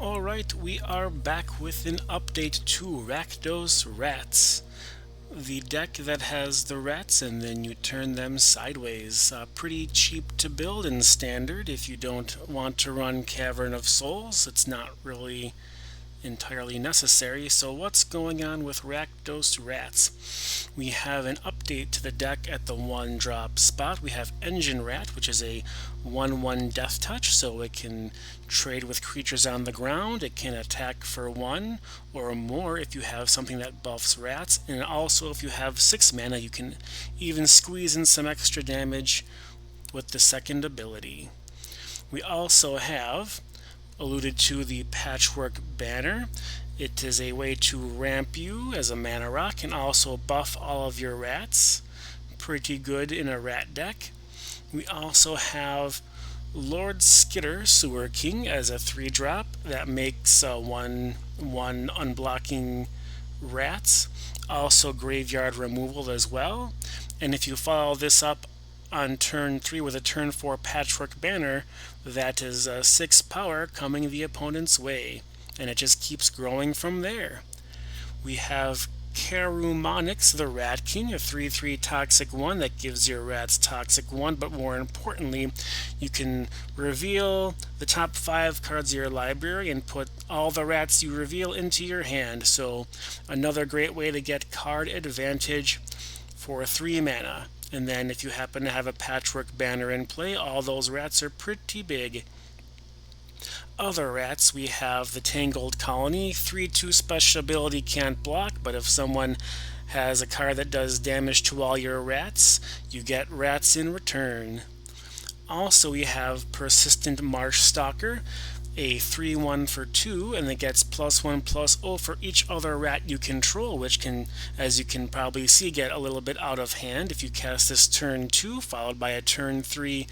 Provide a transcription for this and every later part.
Alright, we are back with an update to Rakdos Rats. The deck that has the rats and then you turn them sideways. Pretty cheap to build in standard if you don't want to run Cavern of Souls. It's not really entirely necessary. So what's going on with Rakdos Rats? We have an update to the deck at the 1-drop spot. We have Engine Rat, which is a 1/1 death touch, so it can trade with creatures on the ground. It can attack for 1 or more if you have something that buffs rats, and also if you have 6 mana you can even squeeze in some extra damage with the second ability. We also have alluded to the Patchwork banner. It is a way to ramp you as a mana rock and also buff all of your rats. Pretty good in a rat deck. We also have Lord Skitter Sewer King as a 3-drop that makes 1/1 unblocking rats. Also graveyard removal as well. And if you follow this up on turn 3 with a turn 4 Patchwork banner, that is 6 power coming the opponent's way, and it just keeps growing from there. We have Carumonix the Rat King, a 3/3 Toxic 1 that gives your rats Toxic 1, but more importantly, you can reveal the top 5 cards of your library and put all the rats you reveal into your hand, so another great way to get card advantage for 3 mana. And then if you happen to have a Patchwork banner in play, all those rats are pretty big. Other rats, we have the Tangled Colony. 3/2 special ability can't block, but if someone has a card that does damage to all your rats, you get rats in return. Also, we have Persistent Marsh Stalker, a 3/1 for 2, and it gets +1/+0 for each other rat you control, which can, as you can probably see, get a little bit out of hand if you cast this turn 2, followed by a turn 3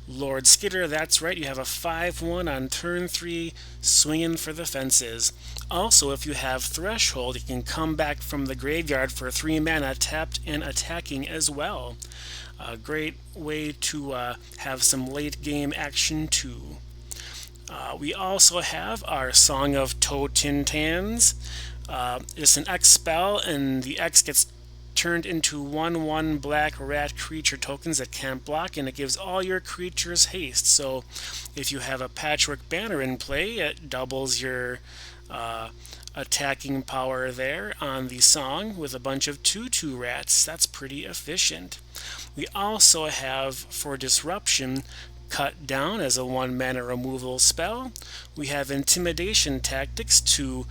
Lord Skitter. That's right, you have a 5/1 on turn 3, swinging for the fences. Also, if you have Threshold, you can come back from the graveyard for 3 mana, tapped and attacking as well. A great way to have some late game action too. We also have our Song of Totentanz. It's an X spell, and the X gets turned into 1/1 black rat creature tokens that can't block, and it gives all your creatures haste. So if you have a Patchwork banner in play, it doubles your attacking power there on the song with a bunch of 2/2 rats. That's pretty efficient. We also have, for Disruption, Cut Down as a 1 mana removal spell. We have Intimidation Tactics to,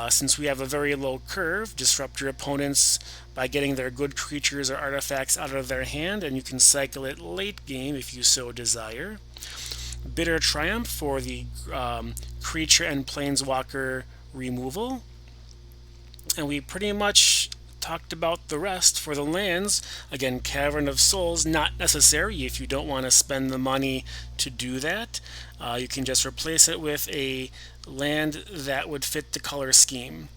since we have a very low curve, disrupt your opponents by getting their good creatures or artifacts out of their hand, and you can cycle it late game if you so desire. Bitter Triumph for the creature and planeswalker removal. And we pretty much talked about the rest for the lands. Again, Cavern of Souls, not necessary if you don't want to spend the money to do that. You can just replace it with a land that would fit the color scheme.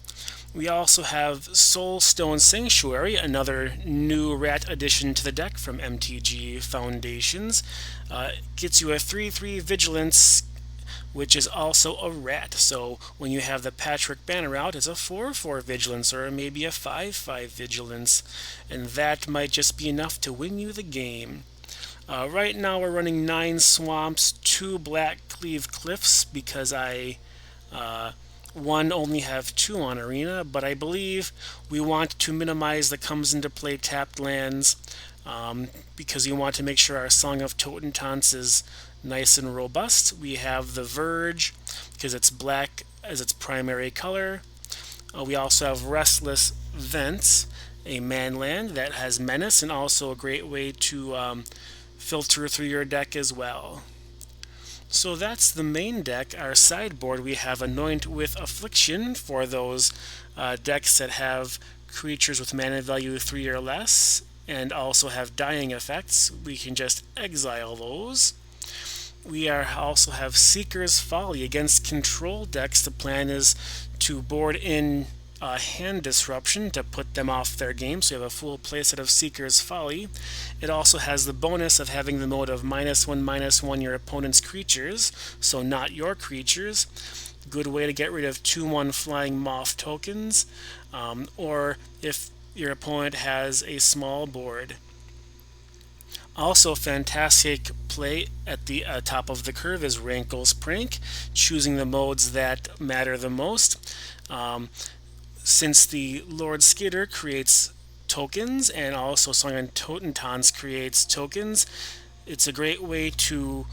We also have Soulstone Sanctuary, another new rat addition to the deck from MTG Foundations. Gets you a 3/3 Vigilance, which is also a rat. So when you have the Patchwork banner out, it's a 4/4 Vigilance or maybe a 5/5 Vigilance, and that might just be enough to win you the game. Right now we're running 9 Swamps, 2 Black Cleave Cliffs, because I only have 2 on Arena, but I believe we want to minimize the comes into play tapped lands, because we want to make sure our Song of Totentanz is nice and robust. We have the Verge, because it's black as its primary color. We also have Restless Vents, a manland that has menace and also a great way to filter through your deck as well. So that's the main deck. Our sideboard, we have Anoint with Affliction for those decks that have creatures with mana value 3 or less and also have dying effects. We can just exile those. We also have Seeker's Folly against control decks. The plan is to board in hand disruption to put them off their game, so you have a full playset of Seeker's Folly. It also has the bonus of having the mode of -1/-1 your opponent's creatures, so not your creatures. Good way to get rid of 2/1 flying moth tokens, or if your opponent has a small board. Also, fantastic play at the top of the curve is Rankle's Prank, choosing the modes that matter the most. Um, since the Lord Skitter creates tokens and also Song and Totentanz creates tokens, it's a great way to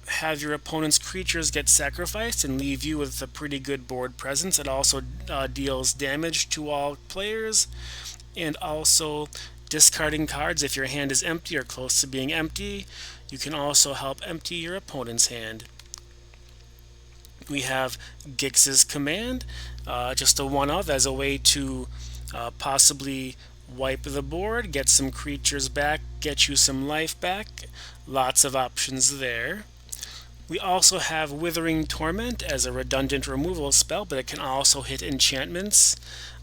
have your opponent's creatures get sacrificed and leave you with a pretty good board presence. It also deals damage to all players, and also discarding cards if your hand is empty or close to being empty. You can also help empty your opponent's hand. We have Gix's Command, just a one of as a way to possibly wipe the board, get some creatures back, get you some life back. Lots of options there. We also have Withering Torment as a redundant removal spell, but it can also hit enchantments.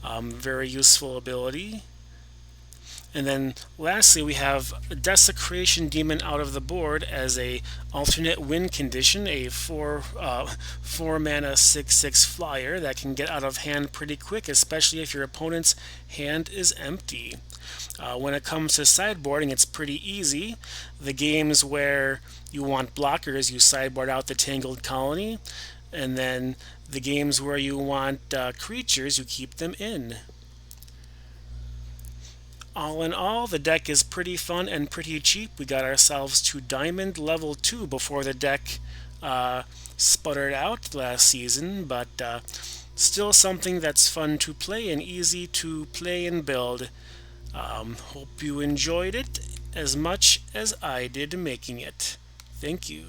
Very useful ability. And then lastly, we have Desecration Demon out of the board as a alternate win condition, a 4 mana 6/6 flyer that can get out of hand pretty quick, especially if your opponent's hand is empty. When it comes to sideboarding, it's pretty easy. The games where you want blockers, you sideboard out the Tangled Colony, and then the games where you want creatures, you keep them in. All in all, the deck is pretty fun and pretty cheap. We got ourselves to Diamond level 2 before the deck sputtered out last season, but still something that's fun to play and easy to play and build. Hope you enjoyed it as much as I did making it. Thank you.